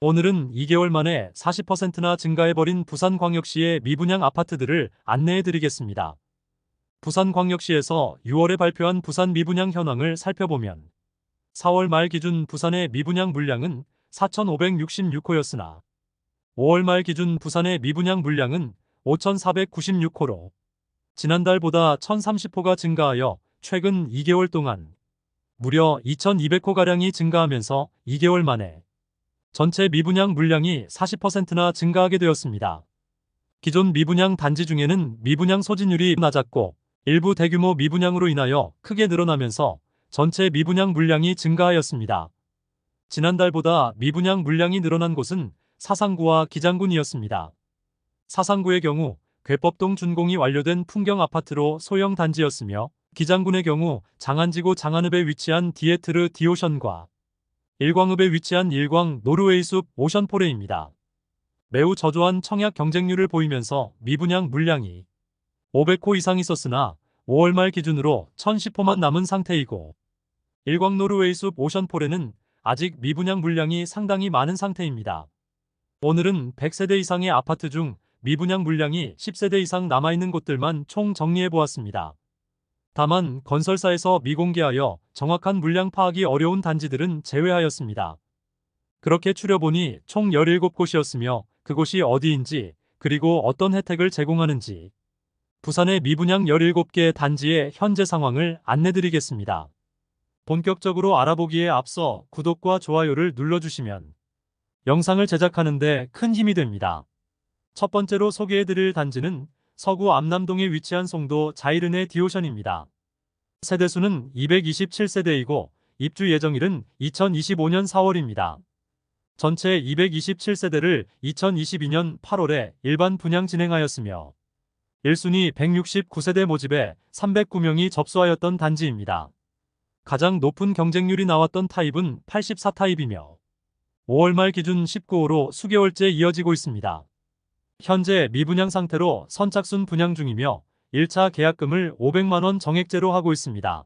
오늘은 2개월 만에 40%나 증가해버린 부산광역시의 미분양 아파트들을 안내해드리겠습니다. 부산광역시에서 6월에 발표한 부산 미분양 현황을 살펴보면 4월 말 기준 부산의 미분양 물량은 4,566호였으나 5월 말 기준 부산의 미분양 물량은 5,496호로 지난달보다 1,030호가 증가하여 최근 2개월 동안 무려 2,200호가량이 증가하면서 2개월 만에 전체 미분양 물량이 40%나 증가하게 되었습니다. 기존 미분양 단지 중에는 미분양 소진율이 낮았고 일부 대규모 미분양으로 인하여 크게 늘어나면서 전체 미분양 물량이 증가하였습니다. 지난달보다 미분양 물량이 늘어난 곳은 사상구와 기장군이었습니다. 사상구의 경우 괴법동 준공이 완료된 풍경아파트로 소형 단지였으며 기장군의 경우 장안지구 장안읍에 위치한 디에트르 디오션과 일광읍에 위치한 일광 노르웨이숲 오션포레입니다. 매우 저조한 청약 경쟁률을 보이면서 미분양 물량이 500호 이상 있었으나 5월 말 기준으로 1010호만 남은 상태이고 일광 노르웨이숲 오션포레는 아직 미분양 물량이 상당히 많은 상태입니다. 오늘은 100세대 이상의 아파트 중 미분양 물량이 10세대 이상 남아있는 곳들만 총 정리해보았습니다. 다만 건설사에서 미공개하여 정확한 물량 파악이 어려운 단지들은 제외하였습니다. 그렇게 추려보니 총 17곳이었으며 그곳이 어디인지 그리고 어떤 혜택을 제공하는지 부산의 미분양 17개 단지의 현재 상황을 안내드리겠습니다. 본격적으로 알아보기에 앞서 구독과 좋아요를 눌러주시면 영상을 제작하는 데 큰 힘이 됩니다. 첫 번째로 소개해드릴 단지는 서구 암남동에 위치한 송도 자이르네 디오션입니다. 세대수는 227세대이고 입주 예정일은 2025년 4월입니다. 전체 227세대를 2022년 8월에 일반 분양 진행하였으며 1순위 169세대 모집에 309명이 접수하였던 단지입니다. 가장 높은 경쟁률이 나왔던 타입은 84타입이며 5월 말 기준 19호로 수개월째 이어지고 있습니다. 현재 미분양 상태로 선착순 분양 중이며 1차 계약금을 500만원 정액제로 하고 있습니다.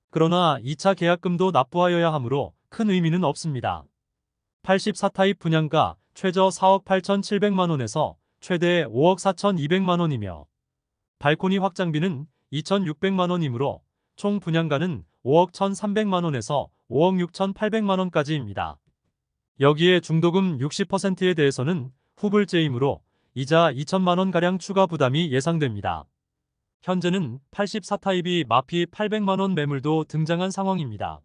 그러나 2차 계약금도 납부하여야 하므로 큰 의미는 없습니다. 84타입 분양가 최저 4억 8,700만원에서 최대 5억 4,200만원이며 발코니 확장비는 2,600만원이므로 총 분양가는 5억 1,300만원에서 5억 6,800만원까지입니다. 여기에 중도금 60%에 대해서는 후불제이므로 이자 2천만원가량 추가 부담이 예상됩니다. 현재는 84타입이 마피 800만원 매물도 등장한 상황입니다.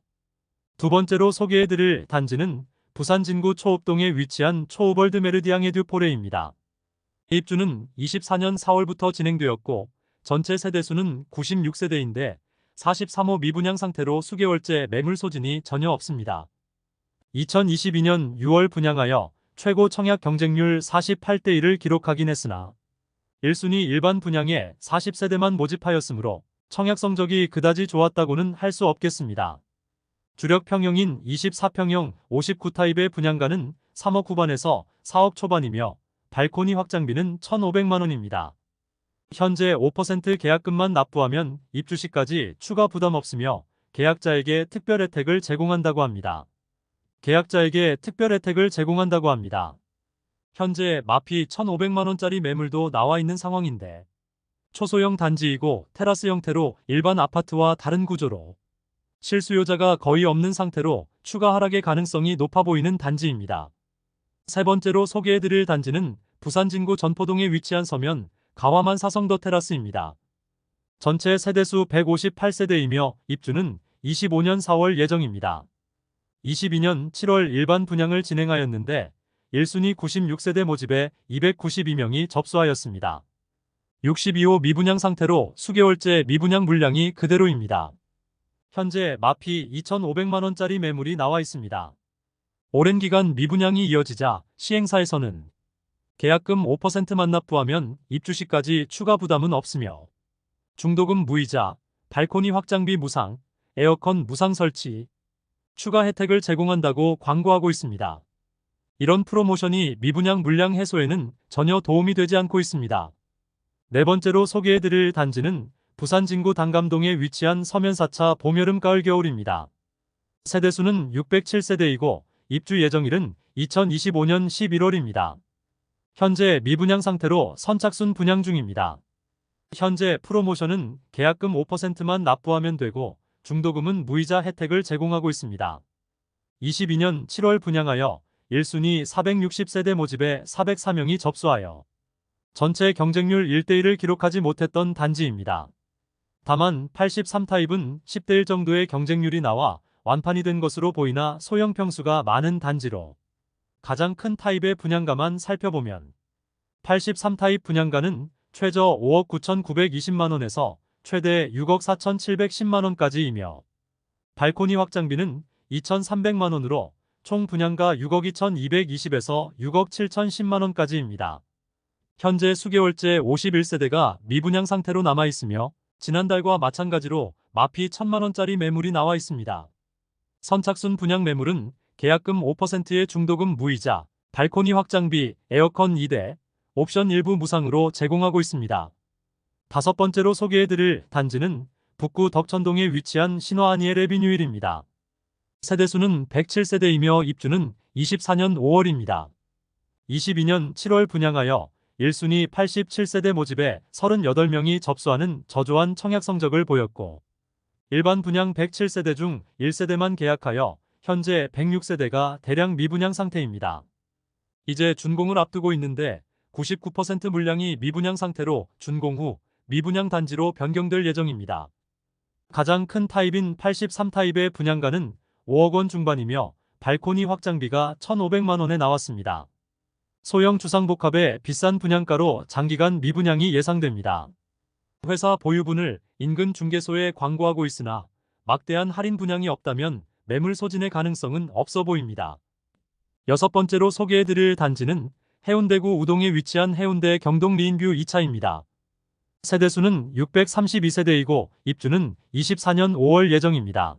두 번째로 소개해드릴 단지는 부산 진구 초읍동에 위치한 초우벌드 메르디앙 에듀포레입니다. 입주는 24년 4월부터 진행되었고 전체 세대수는 96세대인데 43호 미분양 상태로 수개월째 매물 소진이 전혀 없습니다. 2022년 6월 분양하여 최고 청약 경쟁률 48대 1을 기록하긴 했으나 1순위 일반 분양에 40세대만 모집하였으므로 청약 성적이 그다지 좋았다고는 할 수 없겠습니다. 주력 평형인 24평형 59타입의 분양가는 3억 후반에서 4억 초반이며 발코니 확장비는 1,500만원입니다. 현재 5% 계약금만 납부하면 입주 시까지 추가 부담 없으며 계약자에게 특별 혜택을 제공한다고 합니다. 현재 마피 1,500만원짜리 매물도 나와 있는 상황인데 초소형 단지이고 테라스 형태로 일반 아파트와 다른 구조로 실수요자가 거의 없는 상태로 추가 하락의 가능성이 높아 보이는 단지입니다. 세 번째로 소개해드릴 단지는 부산 진구 전포동에 위치한 서면 가와만 사성더 테라스입니다. 전체 세대수 158세대이며 입주는 25년 4월 예정입니다. 22년 7월 일반 분양을 진행하였는데 1순위 96세대 모집에 292명이 접수하였습니다. 62호 미분양 상태로 수개월째 미분양 물량이 그대로입니다. 현재 마피 2,500만원짜리 매물이 나와 있습니다. 오랜 기간 미분양이 이어지자 시행사에서는 계약금 5%만 납부하면 입주 시까지 추가 부담은 없으며 중도금 무이자, 발코니 확장비 무상, 에어컨 무상 설치, 추가 혜택을 제공한다고 광고하고 있습니다. 이런 프로모션이 미분양 물량 해소에는 전혀 도움이 되지 않고 있습니다. 네 번째로 소개해드릴 단지는 부산 진구 당감동에 위치한 서면 4차 봄, 여름, 가을, 겨울입니다. 세대수는 607세대이고 입주 예정일은 2025년 11월입니다. 현재 미분양 상태로 선착순 분양 중입니다. 현재 프로모션은 계약금 5%만 납부하면 되고 중도금은 무이자 혜택을 제공하고 있습니다. 22년 7월 분양하여 1순위 460세대 모집에 404명이 접수하여 전체 경쟁률 1대1을 기록하지 못했던 단지입니다. 다만 83타입은 10대1 정도의 경쟁률이 나와 완판이 된 것으로 보이나 소형 평수가 많은 단지로 가장 큰 타입의 분양가만 살펴보면 83타입 분양가는 최저 5억 9,920만원에서 최대 6억 4,710만원까지이며 발코니 확장비는 2,300만원으로 총 분양가 6억 2,220에서 6억 7,010만원까지입니다. 현재 수개월째 51세대가 미분양 상태로 남아있으며 지난달과 마찬가지로 마피 1,000만원짜리 매물이 나와 있습니다. 선착순 분양 매물은 계약금 5%의 중도금 무이자, 발코니 확장비, 에어컨 2대, 옵션 일부 무상으로 제공하고 있습니다. 다섯 번째로 소개해드릴 단지는 북구 덕천동에 위치한 신화아니엘 에비뉴일입니다. 세대수는 107세대이며 입주는 24년 5월입니다. 22년 7월 분양하여 1순위 87세대 모집에 38명이 접수하는 저조한 청약 성적을 보였고 일반 분양 107세대 중 1세대만 계약하여 현재 106세대가 대량 미분양 상태입니다. 이제 준공을 앞두고 있는데 99% 물량이 미분양 상태로 준공 후 미분양 단지로 변경될 예정입니다. 가장 큰 타입인 83타입의 분양가는 5억 원 중반이며 발코니 확장비가 1,500만원에 나왔습니다. 소형 주상복합의 비싼 분양가로 장기간 미분양이 예상됩니다. 회사 보유분을 인근 중개소에 광고하고 있으나 막대한 할인 분양이 없다면 매물 소진의 가능성은 없어 보입니다. 여섯 번째로 소개해드릴 단지는 해운대구 우동에 위치한 해운대 경동 리인뷰 2차입니다. 세대수는 632세대이고 입주는 24년 5월 예정입니다.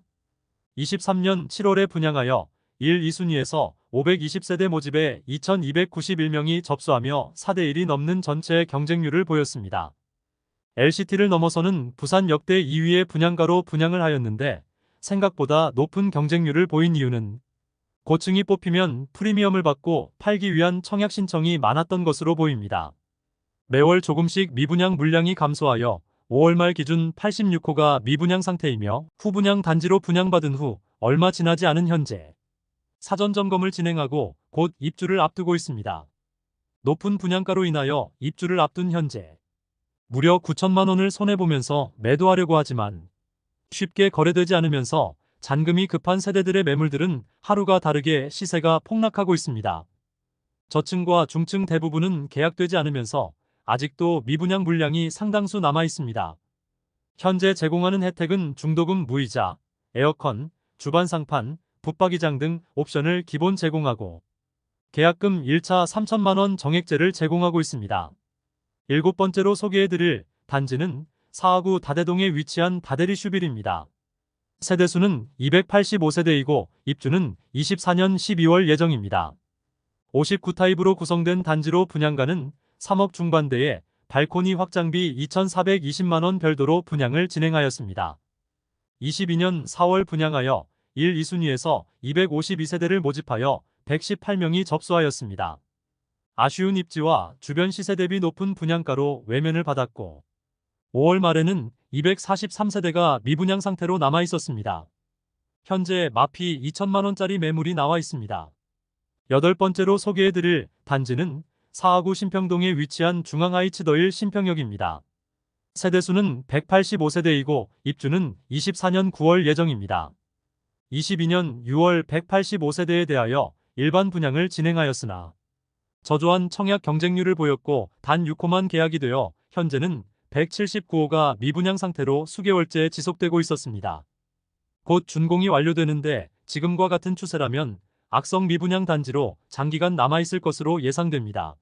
23년 7월에 분양하여 1, 2순위에서 520세대 모집에 2,291명이 접수하며 4대1이 넘는 전체 경쟁률을 보였습니다. LCT를 넘어서는 부산 역대 2위의 분양가로 분양을 하였는데 생각보다 높은 경쟁률을 보인 이유는 고층이 뽑히면 프리미엄을 받고 팔기 위한 청약 신청이 많았던 것으로 보입니다. 매월 조금씩 미분양 물량이 감소하여 5월 말 기준 86호가 미분양 상태이며 후분양 단지로 분양받은 후 얼마 지나지 않은 현재 사전 점검을 진행하고 곧 입주를 앞두고 있습니다. 높은 분양가로 인하여 입주를 앞둔 현재 무려 9천만 원을 손해보면서 매도하려고 하지만 쉽게 거래되지 않으면서 잔금이 급한 세대들의 매물들은 하루가 다르게 시세가 폭락하고 있습니다. 저층과 중층 대부분은 계약되지 않으면서 아직도 미분양 물량이 상당수 남아 있습니다. 현재 제공하는 혜택은 중도금 무이자, 에어컨, 주반 상판, 붙박이장 등 옵션을 기본 제공하고 계약금 1차 3천만 원 정액제를 제공하고 있습니다. 일곱 번째로 소개해드릴 단지는 사하구 다대동에 위치한 다대리 슈빌입니다. 세대수는 285세대이고 입주는 24년 12월 예정입니다. 59타입으로 구성된 단지로 분양가는 3억 중반대에 발코니 확장비 2,420만원 별도로 분양을 진행하였습니다. 22년 4월 분양하여 1, 2순위에서 252세대를 모집하여 118명이 접수하였습니다. 아쉬운 입지와 주변 시세 대비 높은 분양가로 외면을 받았고 5월 말에는 243세대가 미분양 상태로 남아 있었습니다. 현재 마피 2천만원짜리 매물이 나와 있습니다. 여덟 번째로 소개해드릴 단지는 사하구 신평동에 위치한 중앙하이츠더일 신평역입니다. 세대수는 185세대이고 입주는 24년 9월 예정입니다. 22년 6월 185세대에 대하여 일반 분양을 진행하였으나 저조한 청약 경쟁률을 보였고 단 6호만 계약이 되어 현재는 179호가 미분양 상태로 수개월째 지속되고 있었습니다. 곧 준공이 완료되는데 지금과 같은 추세라면 악성 미분양 단지로 장기간 남아있을 것으로 예상됩니다.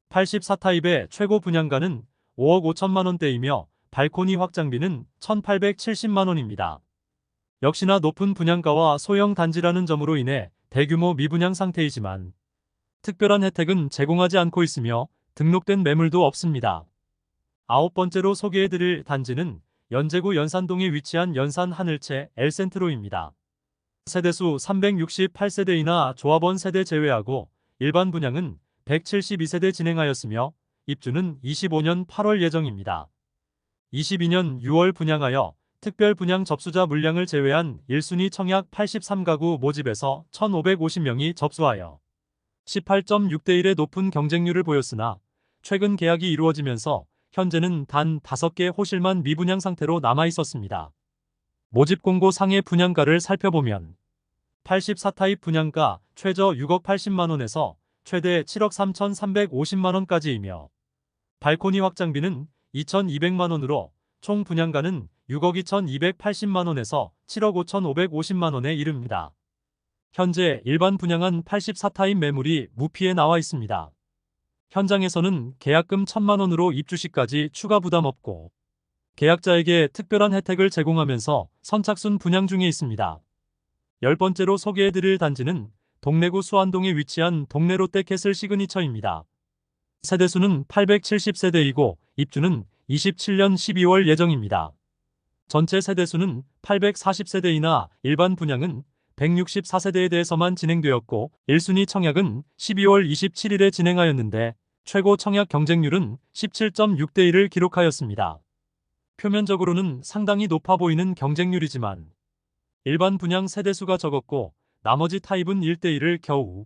84타입의 최고 분양가는 5억 5천만 원대이며 발코니 확장비는 1,870만 원입니다. 역시나 높은 분양가와 소형 단지라는 점으로 인해 대규모 미분양 상태이지만 특별한 혜택은 제공하지 않고 있으며 등록된 매물도 없습니다. 아홉 번째로 소개해드릴 단지는 연제구 연산동에 위치한 연산 하늘채 엘센트로입니다. 세대수 368세대이나 조합원 세대 제외하고 일반 분양은 172세대 진행하였으며 입주는 25년 8월 예정입니다. 22년 6월 분양하여 특별 분양 접수자 물량을 제외한 1순위 청약 83가구 모집에서 1,550명이 접수하여 18.6대 1의 높은 경쟁률을 보였으나 최근 계약이 이루어지면서 현재는 단 5개 호실만 미분양 상태로 남아 있었습니다. 모집 공고 상의 분양가를 살펴보면 84타입 분양가 최저 6억 80만원에서 최대 7억 3,350만원까지이며 발코니 확장비는 2,200만원으로 총 분양가는 6억 2,280만원에서 7억 5,550만원에 이릅니다. 현재 일반 분양한 84타입 매물이 무피에 나와 있습니다. 현장에서는 계약금 1,000만원으로 입주 시까지 추가 부담 없고 계약자에게 특별한 혜택을 제공하면서 선착순 분양 중에 있습니다. 10번째로 소개해드릴 단지는 동래구 수안동에 위치한 동래 롯데캐슬 시그니처입니다. 세대수는 870세대이고 입주는 27년 12월 예정입니다. 전체 세대수는 840세대이나 일반 분양은 164세대에 대해서만 진행되었고 1순위 청약은 12월 27일에 진행하였는데 최고 청약 경쟁률은 17.6대 1을 기록하였습니다. 표면적으로는 상당히 높아 보이는 경쟁률이지만 일반 분양 세대수가 적었고 나머지 타입은 1대 1을 겨우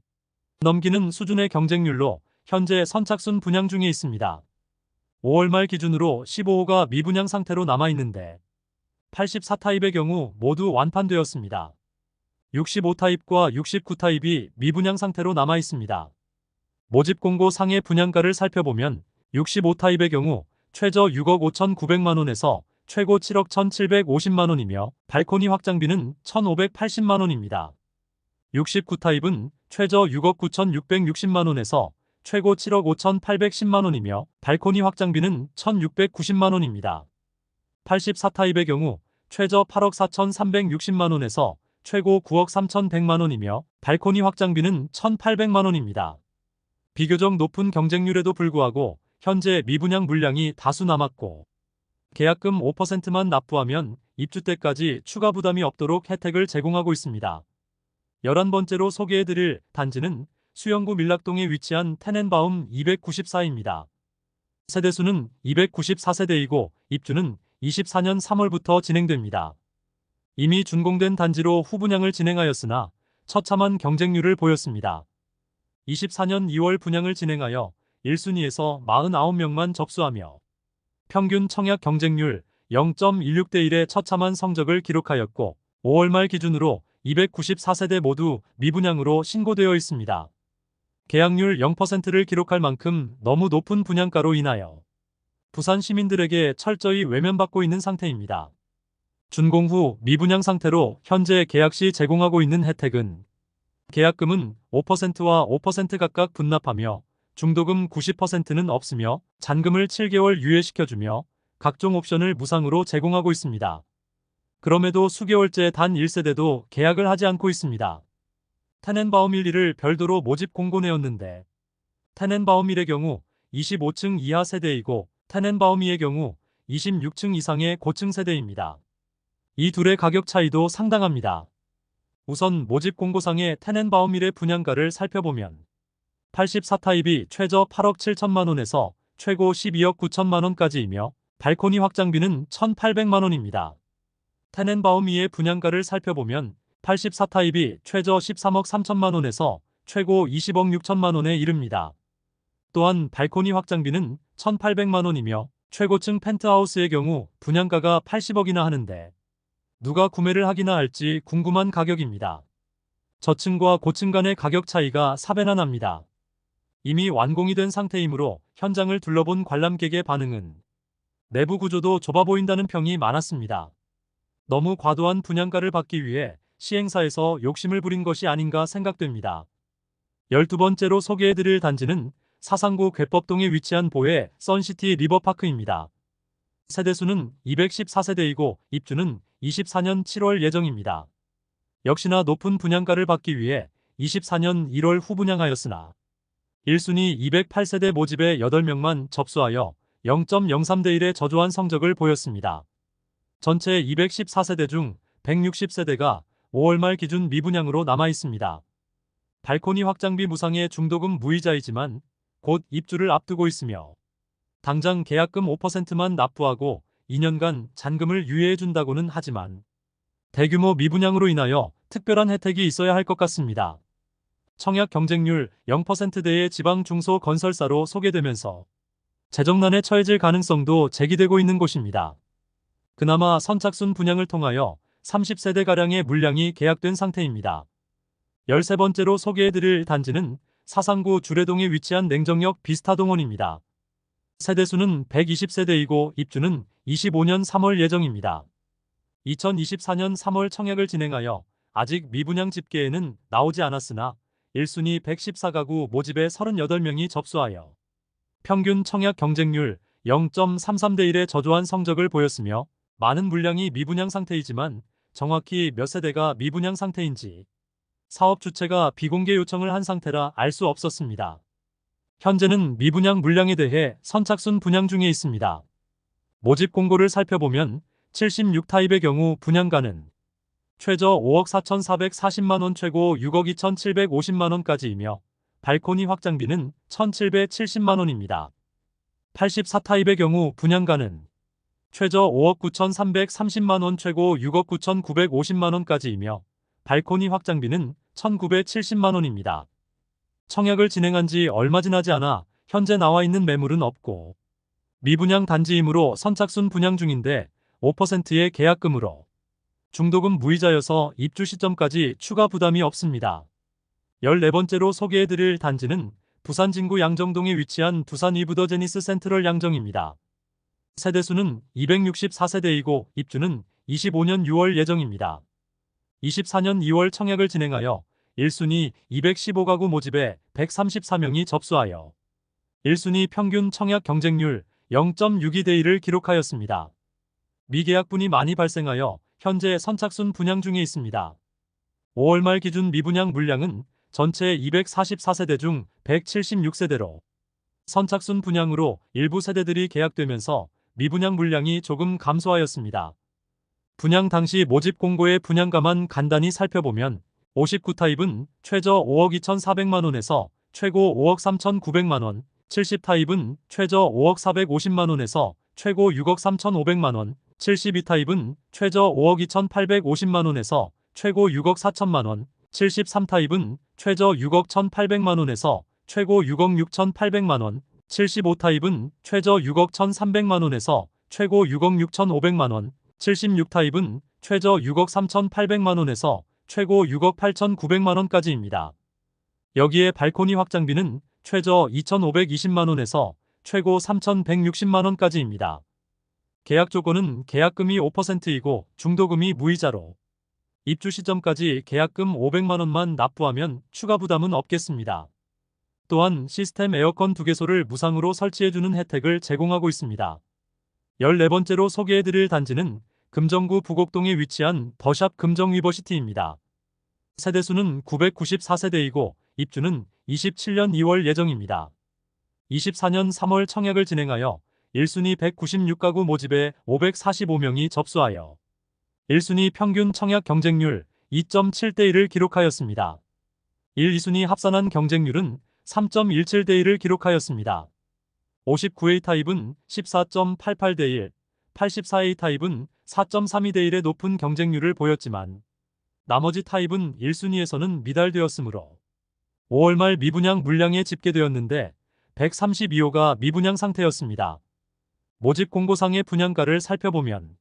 넘기는 수준의 경쟁률로 현재 선착순 분양 중에 있습니다. 5월 말 기준으로 15호가 미분양 상태로 남아있는데 84타입의 경우 모두 완판되었습니다. 65타입과 69타입이 미분양 상태로 남아있습니다. 모집 공고 상의 분양가를 살펴보면 65타입의 경우 최저 6억 5,900만원에서 최고 7억 1,750만원이며 발코니 확장비는 1,580만원입니다. 69타입은 최저 6억 9,660만원에서 최고 7억 5,810만원이며 발코니 확장비는 1,690만원입니다. 84타입의 경우 최저 8억 4,360만원에서 최고 9억 3,100만원이며 발코니 확장비는 1,800만원입니다. 비교적 높은 경쟁률에도 불구하고 현재 미분양 물량이 다수 남았고 계약금 5%만 납부하면 입주 때까지 추가 부담이 없도록 혜택을 제공하고 있습니다. 11번째로 소개해드릴 단지는 수영구 밀락동에 위치한 테넨바움 294입니다. 세대수는 294세대이고 입주는 24년 3월부터 진행됩니다. 이미 준공된 단지로 후분양을 진행하였으나 처참한 경쟁률을 보였습니다. 24년 2월 분양을 진행하여 1순위에서 49명만 접수하며 평균 청약 경쟁률 0.16대 1의 처참한 성적을 기록하였고 5월 말 기준으로 294세대 모두 미분양으로 신고되어 있습니다. 계약률 0%를 기록할 만큼 너무 높은 분양가로 인하여 부산 시민들에게 철저히 외면받고 있는 상태입니다. 준공 후 미분양 상태로 현재 계약 시 제공하고 있는 혜택은 계약금은 5%와 5% 각각 분납하며 중도금 90%는 없으며 잔금을 7개월 유예시켜주며 각종 옵션을 무상으로 제공하고 있습니다. 그럼에도 수개월째 단 1세대도 계약을 하지 않고 있습니다. 테넨바움 1을 별도로 모집 공고내었는데 테넨바움 1의 경우 25층 이하 세대이고 테넨바움 2의 경우 26층 이상의 고층 세대입니다. 이 둘의 가격 차이도 상당합니다. 우선 모집 공고상의 테넨바움 1의 분양가를 살펴보면 84타입이 최저 8억 7천만원에서 최고 12억 9천만원까지이며 발코니 확장비는 1,800만원입니다. 테넨바움 2의 분양가를 살펴보면 84타입이 최저 13억 3천만원에서 최고 20억 6천만원에 이릅니다. 또한 발코니 확장비는 1,800만원이며 최고층 펜트하우스의 경우 분양가가 80억이나 하는데 누가 구매를 하기나 할지 궁금한 가격입니다. 저층과 고층 간의 가격 차이가 4배나 납니다. 이미 완공이 된 상태이므로 현장을 둘러본 관람객의 반응은 내부 구조도 좁아 보인다는 평이 많았습니다. 너무 과도한 분양가를 받기 위해 시행사에서 욕심을 부린 것이 아닌가 생각됩니다. 12번째로 소개해드릴 단지는 사상구 괴법동에 위치한 보혜 선시티 리버파크입니다. 세대수는 214세대이고 입주는 24년 7월 예정입니다. 역시나 높은 분양가를 받기 위해 24년 1월 후분양하였으나 1순위 208세대 모집에 8명만 접수하여 0.03대 1의 저조한 성적을 보였습니다. 전체 214세대 중 160세대가 5월 말 기준 미분양으로 남아 있습니다. 발코니 확장비 무상의 중도금 무이자이지만 곧 입주를 앞두고 있으며 당장 계약금 5%만 납부하고 2년간 잔금을 유예해준다고는 하지만 대규모 미분양으로 인하여 특별한 혜택이 있어야 할 것 같습니다. 청약 경쟁률 0%대의 지방 중소건설사로 소개되면서 재정난에 처해질 가능성도 제기되고 있는 곳입니다. 그나마 선착순 분양을 통하여 30세대가량의 물량이 계약된 상태입니다. 13번째로 소개해드릴 단지는 사상구 주례동에 위치한 냉정역 비스타동원입니다. 세대수는 120세대이고 입주는 25년 3월 예정입니다. 2024년 3월 청약을 진행하여 아직 미분양 집계에는 나오지 않았으나 1순위 114가구 모집에 38명이 접수하여 평균 청약 경쟁률 0.33대 1의 저조한 성적을 보였으며 많은 물량이 미분양 상태이지만 정확히 몇 세대가 미분양 상태인지 사업 주체가 비공개 요청을 한 상태라 알 수 없었습니다. 현재는 미분양 물량에 대해 선착순 분양 중에 있습니다. 모집 공고를 살펴보면 76 타입의 경우 분양가는 최저 5억 4,440만원 최고 6억 2,750만원까지이며 발코니 확장비는 1,770만원입니다. 84 타입의 경우 분양가는 최저 5억 9,330만원 최고 6억 9,950만원까지이며 발코니 확장비는 1,970만원입니다. 청약을 진행한 지 얼마 지나지 않아 현재 나와 있는 매물은 없고 미분양 단지이므로 선착순 분양 중인데 5%의 계약금으로 중도금 무이자여서 입주 시점까지 추가 부담이 없습니다. 14번째로 소개해드릴 단지는 부산 진구 양정동에 위치한 두산 위브더 제니스 센트럴 양정입니다. 세대수는 264세대이고 입주는 25년 6월 예정입니다. 24년 2월 청약을 진행하여 1순위 215가구 모집에 134명이 접수하여 1순위 평균 청약 경쟁률 0.62대 1을 기록하였습니다. 미계약분이 많이 발생하여 현재 선착순 분양 중에 있습니다. 5월 말 기준 미분양 물량은 전체 244세대 중 176세대로 선착순 분양으로 일부 세대들이 계약되면서 미분양 물량이 조금 감소하였습니다. 분양 당시 모집 공고의 분양가만 간단히 살펴보면 59 타입은 최저 5억 2,400만원에서 최고 5억 3,900만원, 70 타입은 최저 5억 450만원에서 최고 6억 3,500만원, 72 타입은 최저 5억 2,850만원에서 최고 6억 4천만원, 73 타입은 최저 6억 1,800만원에서 최고 6억 6,800만원, 75 타입은 최저 6억 1,300만원에서 최고 6억 6,500만원, 76 타입은 최저 6억 3,800만원에서 최고 6억 8,900만원까지입니다. 여기에 발코니 확장비는 최저 2,520만원에서 최고 3,160만원까지입니다. 계약 조건은 계약금이 5%이고 중도금이 무이자로 입주 시점까지 계약금 500만원만 납부하면 추가 부담은 없겠습니다. 또한 시스템 에어컨 2개소를 무상으로 설치해주는 혜택을 제공하고 있습니다. 14번째로 소개해드릴 단지는 금정구 부곡동에 위치한 더샵 금정 위버시티입니다. 세대수는 994세대이고 입주는 27년 2월 예정입니다. 24년 3월 청약을 진행하여 1순위 196가구 모집에 545명이 접수하여 1순위 평균 청약 경쟁률 2.7대 1을 기록하였습니다. 1, 2순위 합산한 경쟁률은 3.17대 1을 기록하였습니다. 59A 타입은 14.88대 1, 84A 타입은 4.32대 1의 높은 경쟁률을 보였지만 나머지 타입은 1순위에서는 미달되었으므로 5월 말 미분양 물량에 집계되었는데 132호가 미분양 상태였습니다. 모집 공고상의 분양가를 살펴보면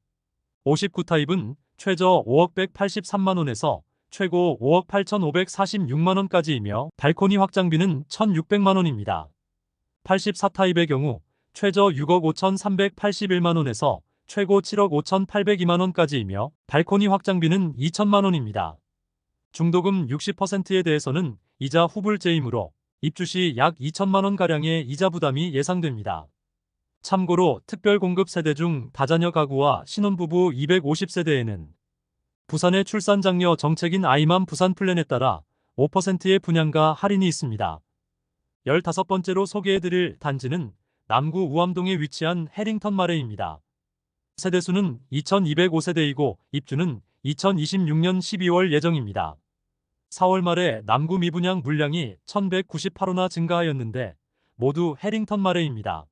59 타입은 최저 5억 183만원에서 최고 5억 8,546만원까지이며 발코니 확장비는 1,600만원입니다. 84 타입의 경우 최저 6억 5,381만원에서 최고 7억 5,802만원까지이며 발코니 확장비는 2천만원입니다. 중도금 60%에 대해서는 이자 후불제이므로 입주 시 약 2천만원가량의 이자 부담이 예상됩니다. 참고로 특별공급 세대 중 다자녀 가구와 신혼부부 250세대에는 부산의 출산장려 정책인 아이맘 부산 플랜에 따라 5%의 분양가 할인이 있습니다. 15번째로 소개해드릴 단지는 남구 우암동에 위치한 해링턴 마레입니다. 세대수는 2205세대이고 입주는 2026년 12월 예정입니다. 4월 말에 남구 미분양 물량이 1198호나 증가하였는데 모두 해링턴 마레입니다.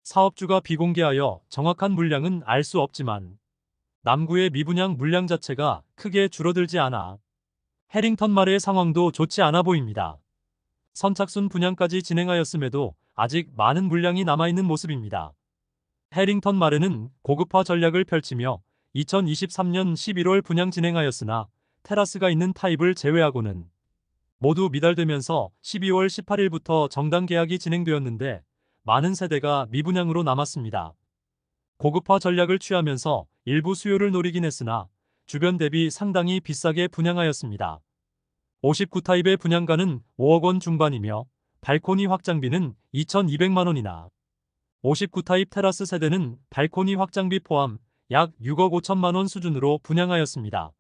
사업주가 비공개하여 정확한 물량은 알 수 없지만 남구의 미분양 물량 자체가 크게 줄어들지 않아 해링턴 마레의 상황도 좋지 않아 보입니다. 선착순 분양까지 진행하였음에도 아직 많은 물량이 남아있는 모습입니다. 해링턴 마레는 고급화 전략을 펼치며 2023년 11월 분양 진행하였으나 테라스가 있는 타입을 제외하고는 모두 미달되면서 12월 18일부터 정당 계약이 진행되었는데 많은 세대가 미분양으로 남았습니다. 고급화 전략을 취하면서 일부 수요를 노리긴 했으나 주변 대비 상당히 비싸게 분양하였습니다. 59타입의 분양가는 5억 원 중반이며 발코니 확장비는 2,200만 원이나 59타입 테라스 세대는 발코니 확장비 포함 약 6억 5천만 원 수준으로 분양하였습니다.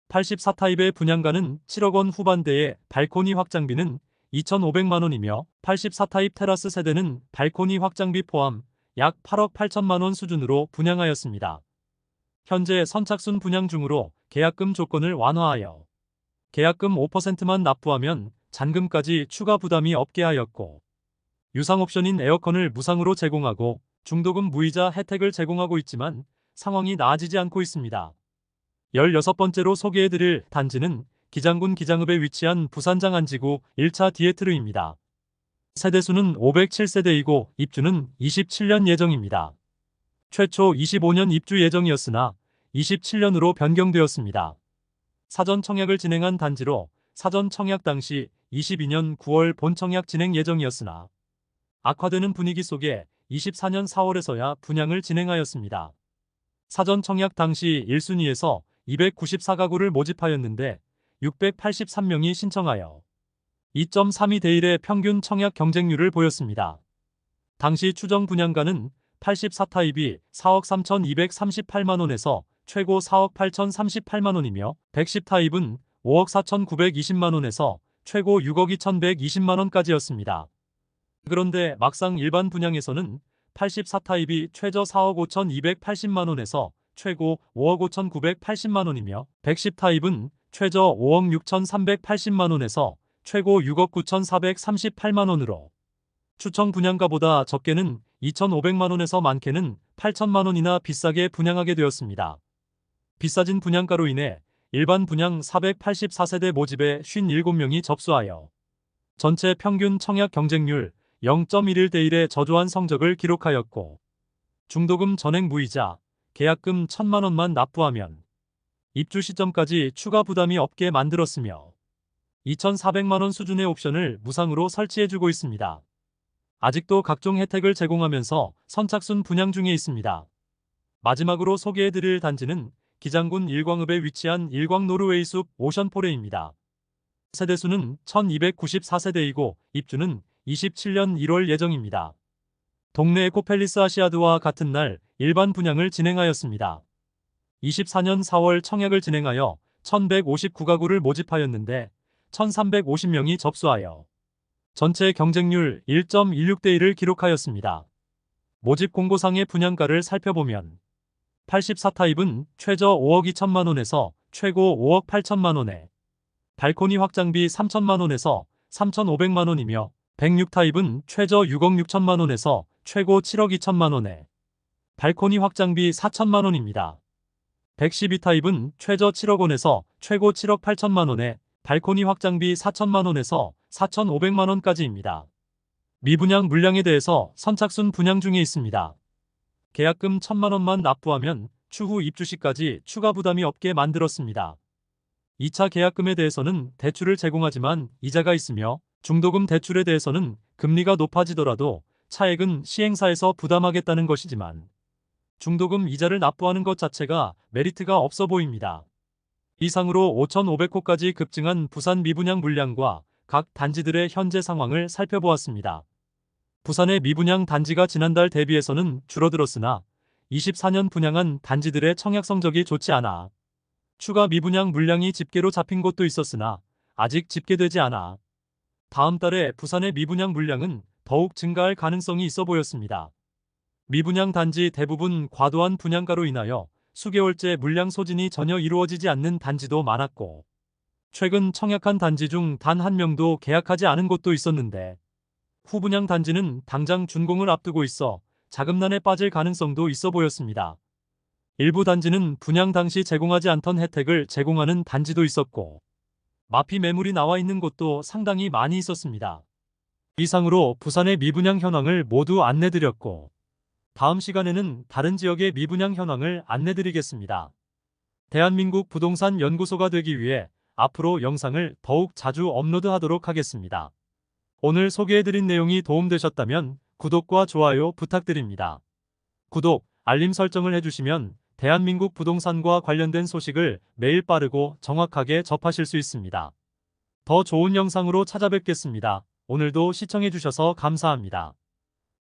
84타입의 분양가는 7억 원 후반대에 발코니 확장비는 2,500만 원이며 84타입 테라스 세대는 발코니 확장비 포함 약 8억 8천만 원 수준으로 분양하였습니다. 현재 선착순 분양 중으로 계약금 조건을 완화하여 계약금 5%만 납부하면 잔금까지 추가 부담이 없게 하였고 유상 옵션인 에어컨을 무상으로 제공하고 중도금 무이자 혜택을 제공하고 있지만 상황이 나아지지 않고 있습니다. 16번째로 소개해드릴 단지는 기장군 기장읍에 위치한 부산 장안지구 1차 디에트르입니다. 세대수는 507세대이고 입주는 27년 예정입니다. 최초 25년 입주 예정이었으나 27년으로 변경되었습니다. 사전 청약을 진행한 단지로 사전 청약 당시 22년 9월 본 청약 진행 예정이었으나 악화되는 분위기 속에 24년 4월에서야 분양을 진행하였습니다. 사전 청약 당시 1순위에서 294가구를 모집하였는데 683명이 신청하여 2.32대 1의 평균 청약 경쟁률을 보였습니다. 당시 추정 분양가는 84타입이 4억 3,238만 원에서 최고 4억 8,038만 원이며 110타입은 5억 4,920만 원에서 최고 6억 2,120만 원까지였습니다. 그런데 막상 일반 분양에서는 84타입이 최저 4억 5,280만 원에서 최고 5억 5,980만 원이며 110타입은 최저 5억 6,380만 원에서 최고 6억 9,438만 원으로 추정 분양가보다 적게는 2,500만 원에서 많게는 8천만 원이나 비싸게 분양하게 되었습니다. 비싸진 분양가로 인해 일반 분양 484세대 모집에 57명이 접수하여 전체 평균 청약 경쟁률 0.11대 1의 저조한 성적을 기록하였고 중도금 전액 무이자 계약금 1,000만 원만 납부하면 입주 시점까지 추가 부담이 없게 만들었으며 2,400만 원 수준의 옵션을 무상으로 설치해주고 있습니다. 아직도 각종 혜택을 제공하면서 선착순 분양 중에 있습니다. 마지막으로 소개해드릴 단지는 기장군 일광읍에 위치한 일광 노르웨이숲 오션포레입니다. 세대수는 1,294세대이고 입주는 27년 1월 예정입니다. 동네 에코팰리스 아시아드와 같은 날 일반 분양을 진행하였습니다. 24년 4월 청약을 진행하여 1,159가구를 모집하였는데 1,350명이 접수하여 전체 경쟁률 1.16대 1을 기록하였습니다. 모집 공고상의 분양가를 살펴보면 84타입은 최저 5억 2천만 원에서 최고 5억 8천만 원에 발코니 확장비 3천만 원에서 3,500만 원이며 106타입은 최저 6억 6천만 원에서 최고 7억 2천만 원에 발코니 확장비 4천만 원입니다. 112타입은 최저 7억 원에서 최고 7억 8천만 원에 발코니 확장비 4천만 원에서 4,500만 원까지입니다. 미분양 물량에 대해서 선착순 분양 중에 있습니다. 계약금 1,000만 원만 납부하면 추후 입주 시까지 추가 부담이 없게 만들었습니다. 2차 계약금에 대해서는 대출을 제공하지만 이자가 있으며 중도금 대출에 대해서는 금리가 높아지더라도 차액은 시행사에서 부담하겠다는 것이지만 중도금 이자를 납부하는 것 자체가 메리트가 없어 보입니다. 이상으로 5,500호까지 급증한 부산 미분양 물량과 각 단지들의 현재 상황을 살펴보았습니다. 부산의 미분양 단지가 지난달 대비해서는 줄어들었으나 24년 분양한 단지들의 청약 성적이 좋지 않아 추가 미분양 물량이 집계로 잡힌 곳도 있었으나 아직 집계되지 않아 다음 달에 부산의 미분양 물량은 더욱 증가할 가능성이 있어 보였습니다. 미분양 단지 대부분 과도한 분양가로 인하여 수개월째 물량 소진이 전혀 이루어지지 않는 단지도 많았고, 최근 청약한 단지 중 단 한 명도 계약하지 않은 곳도 있었는데, 후분양 단지는 당장 준공을 앞두고 있어 자금난에 빠질 가능성도 있어 보였습니다. 일부 단지는 분양 당시 제공하지 않던 혜택을 제공하는 단지도 있었고, 마피 매물이 나와 있는 곳도 상당히 많이 있었습니다. 이상으로 부산의 미분양 현황을 모두 안내드렸고, 다음 시간에는 다른 지역의 미분양 현황을 안내드리겠습니다. 대한민국 부동산 연구소가 되기 위해 앞으로 영상을 더욱 자주 업로드하도록 하겠습니다. 오늘 소개해드린 내용이 도움되셨다면 구독과 좋아요 부탁드립니다. 구독, 알림 설정을 해주시면 대한민국 부동산과 관련된 소식을 매일 빠르고 정확하게 접하실 수 있습니다. 더 좋은 영상으로 찾아뵙겠습니다. 오늘도 시청해주셔서 감사합니다.